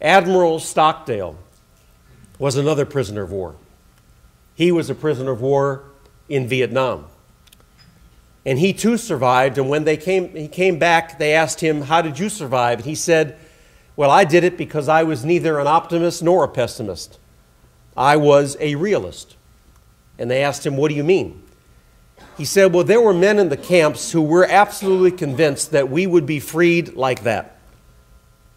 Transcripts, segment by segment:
Admiral Stockdale was another prisoner of war. He was a prisoner of war in Vietnam. And he too survived, and when he came back, they asked him, "How did you survive?" And he said, "Well, I did it because I was neither an optimist nor a pessimist. I was a realist." And they asked him, "What do you mean?" He said, "Well, there were men in the camps who were absolutely convinced that we would be freed like that.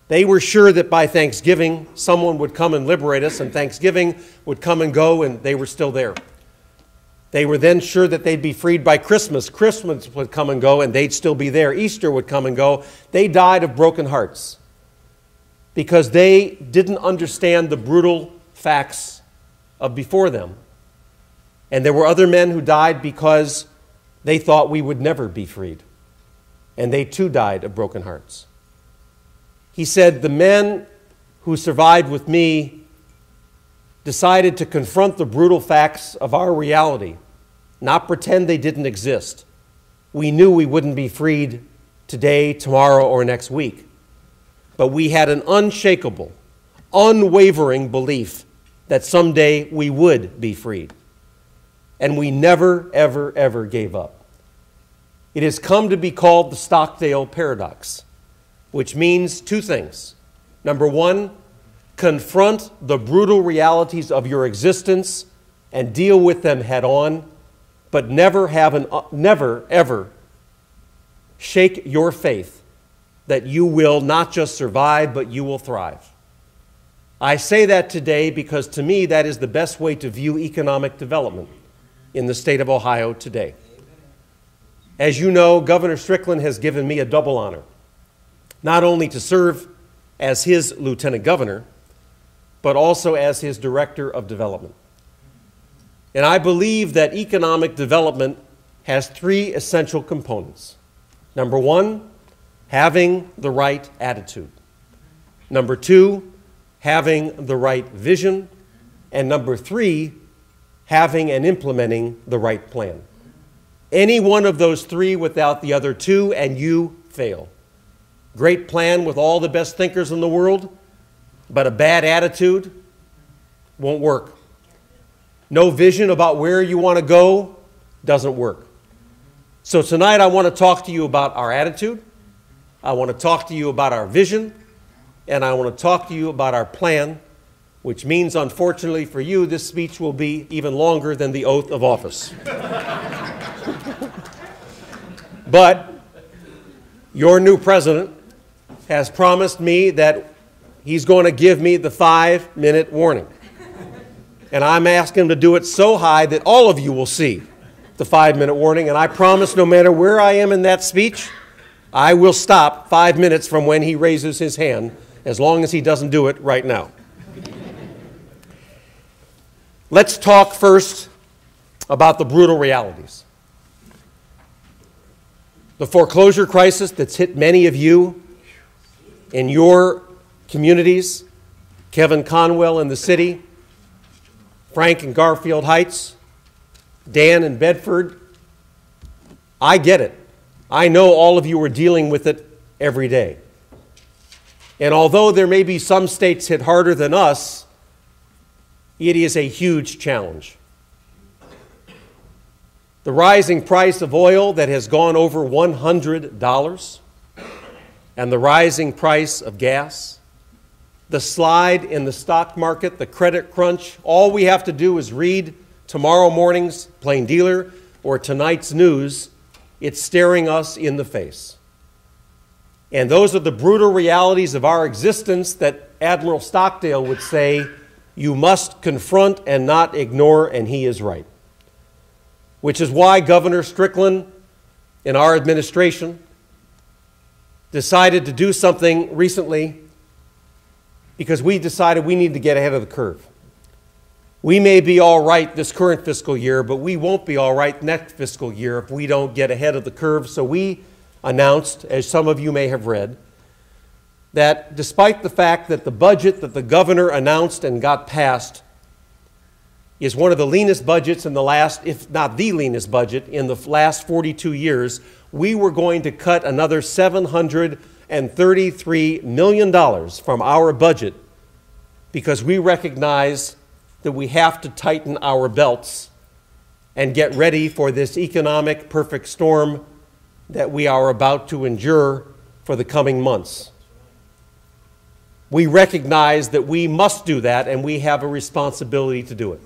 They were sure that by Thanksgiving, someone would come and liberate us, and Thanksgiving would come and go, and they were still there. They were then sure that they'd be freed by Christmas. Christmas would come and go, and they'd still be there. Easter would come and go. They died of broken hearts because they didn't understand the brutal facts of before them. And there were other men who died because they thought we would never be freed. And they too died of broken hearts." He said, "The men who survived with me decided to confront the brutal facts of our reality, not pretend they didn't exist. We knew we wouldn't be freed today, tomorrow, or next week. But we had an unshakable, unwavering belief that someday we would be freed. And we never, ever, ever gave up. It has come to be called the Stockdale paradox, which means two things. Number one, confront the brutal realities of your existence and deal with them head on, but never ever shake your faith that you will not just survive, but you will thrive. I say that today because to me that is the best way to view economic development in the state of Ohio today. As you know, Governor Strickland has given me a double honor, not only to serve as his lieutenant governor, but also as his director of development. And I believe that economic development has three essential components. Number one, having the right attitude. Number two, having the right vision. And number three, having and implementing the right plan. Any one of those three without the other two, and you fail. Great plan with all the best thinkers in the world, but a bad attitude won't work. No vision about where you want to go doesn't work. So tonight I want to talk to you about our attitude, I want to talk to you about our vision, and I want to talk to you about our plan, which means, unfortunately for you, this speech will be even longer than the oath of office. But your new president has promised me that he's going to give me the 5-minute warning. And I'm asking him to do it so high that all of you will see the 5-minute warning. And I promise no matter where I am in that speech, I will stop 5 minutes from when he raises his hand, as long as he doesn't do it right now. Let's talk first about the brutal realities. The foreclosure crisis that's hit many of you in your communities, Kevin Conwell in the city, Frank in Garfield Heights, Dan in Bedford. I get it. I know all of you are dealing with it every day. And although there may be some states hit harder than us, it is a huge challenge. The rising price of oil that has gone over $100, and the rising price of gas, the slide in the stock market, the credit crunch, all we have to do is read tomorrow morning's Plain Dealer or tonight's news. It's staring us in the face. And those are the brutal realities of our existence that Admiral Stockdale would say, you must confront and not ignore, and he is right. Which is why Governor Strickland in our administration decided to do something recently, because we decided we need to get ahead of the curve. We may be all right this current fiscal year, but we won't be all right next fiscal year if we don't get ahead of the curve. So we announced, as some of you may have read, that despite the fact that the budget that the governor announced and got passed is one of the leanest budgets in the last, if not the leanest budget in the last 42 years, we were going to cut another $733 million from our budget because we recognize that we have to tighten our belts and get ready for this economic perfect storm that we are about to endure for the coming months. We recognize that we must do that, and we have a responsibility to do it.